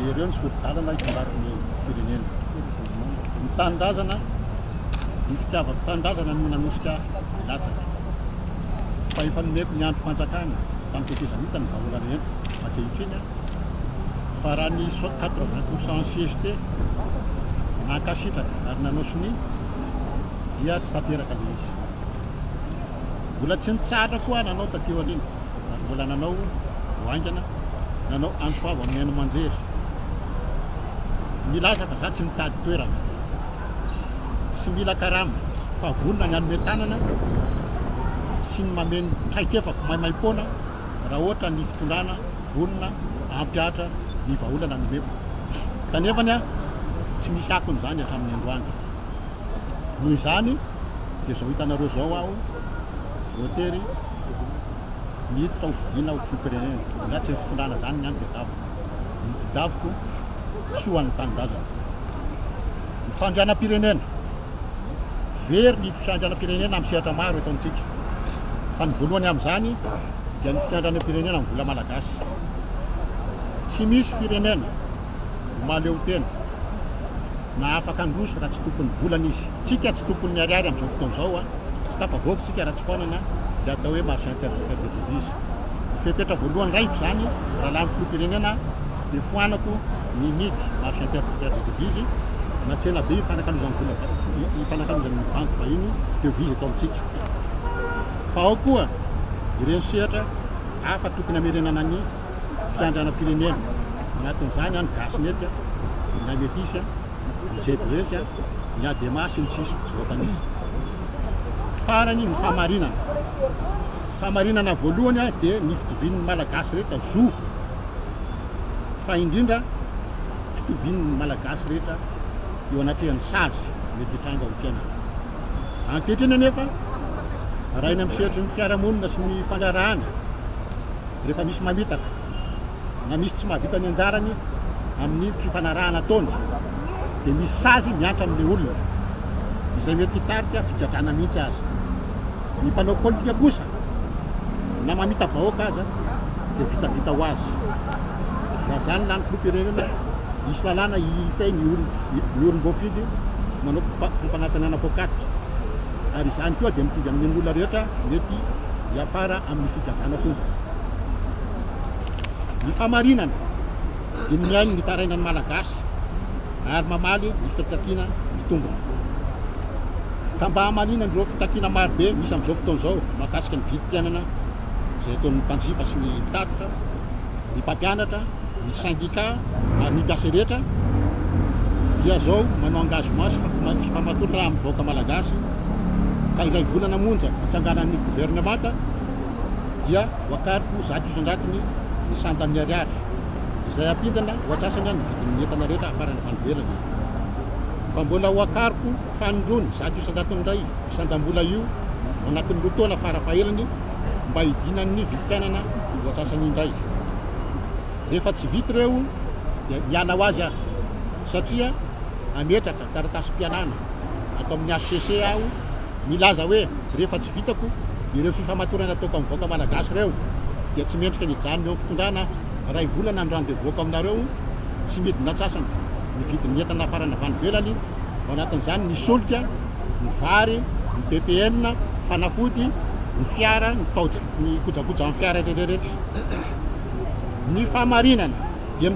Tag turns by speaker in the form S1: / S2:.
S1: dia ireo ny sorodalana hitambariko ny firenena. Ny tanindrazana, ny fitiavako tanindrazana no nanosika latsaka. Fa efa nomeko ny androm-panjakana tamin'ny tetezamita ny vahoaka rehetra ankehitriny fa raha ny 80% CST nankasitraka ary nanao soni dia tsy tanteraka ilay izy. Mbola tsy nitsara koa nanao tateo aliny ary mbola nanao voangana, nanao ansoavo amin'ny haino manjery. Milaza fa za tsy mitady toerana, tsy mila karama fa vonona ny anome tanana sy ny mameno traikefako maimaimpona raha ohatra ny fitondrana vonona ampiatra ny vahaolana nomeko. Kanefany tsy misy akon'izany hatramin'ny androany. Noho izany dia zao hitanareo zao aho voatery miditra ho fidiana ho filoham-pirenena. Na tsy ny fitondrana zany ny any tedaviko. Ny tedaviko soan'ny tanindrazana. Ny fandrianam-pirenena, very ny fandrianam-pirenena amin'ny sehatra maro eto amintsika. Fa ny voalohany amin'izany dia ny fandrianam-pirenena amin'ny vola malagasy. Tsy misy firenena maleo tena na afaka androso raha tsy tokony volana izy. Tsika tsy tokony ariary amin'izao fotoana izao, tsy tafavoaka tsika raha tsy foanana dia atao hoe marché intérieur de devise. Fepetra voalohany raiko zany raha lany filoham-pirenena dia foanako ny midy marché intérieur de devise na tsena be ifanakalozan'ny vola ifanakalozan'ny banky vahiny devise atao amintsika. Fa ao koa ireny sehatra hafa tokony hamerenana ny fiandrianam-pirenena. Anatin'izany any gasinety, ny ametisa, ny GDS, ny ADEMA sy ny sisy tsy voatanisy. Farany ny fahamarinana. Fahamarinana voalohany dia ny fitovian'ny malagasy rehetra zo. Fa indrindra fitovian'ny malagasy rehetra eo anatrehan'ny sazy mety hitranga ho fiainana. Ankehitriny anefa raha eny amin'ny sehatry ny fiarahamonina sy ny fandrarahana rehefa misy mamitaka na misy tsy mahavita ny anjarany amin'ny fifanarahana ataony dia misy sazy miantra amin'ilay olona izay mety hitarika figadrana mihitsy azy. Ny mpanao politika kosa na mamita vahoaka aza dia vitavita ho azy. Raha zany lany filoham-pirenena misy lalàna hifay ny olom-boafidy manao fampanantenana pôkaty. Ary izany koa dia mitovy amin'ny olona rehetra mety hiafara amin'ny figadrana koa. Ny fahamarinana dia miaino ny tarainan'ny malagasy ary mamaly ny fitakiana mitombona. Ka mba hamalinana ireo fitakiana marobe misy amin'izao fotoana izao mahakasika ny vidim-piainana izay ataon'ny mpanjifa sy ny mpitatitra, ny mpampianatra, ny syndicat ary ny mpiasa rehetra dia zao manao engagement sy fifamatorana raha amin'ny vahoaka malagasy ka iray volana monja hitsanganan'ny gouvernemanta dia voakariko zato isan-dratiny ny sandan'ny ariary izay ampindana ho atsasany ny vidin'ny entana rehetra afarana vanovelany. Fa mbola ho akariko fanondrony zato isan-dratiny iray isandam-bola io anatin'ny roa taona farafahelany mba hidinan'ny vidim-piainana ho atsasany indray. Rehefa tsy vita ireo dia miala ho azy aho satria ametraka taratasy-pialana atao amin'ny HCC aho milaza hoe rehefa tsy vitako ireo fifamatorana ataoko amin'ny vahoaka malagasy ireo dia tsy mendrika ny janony eo fitondrana ray volana ny rano devoaka aminareo tsy midina atsasana ny vidin'ny entana afarana vanovelany. Ao anatin'izany ny solika, ny vary, ny PPN, fanafody, ny fiara, ny kojakoja amin'ny fiara rehetra. Ny fahamarinana dia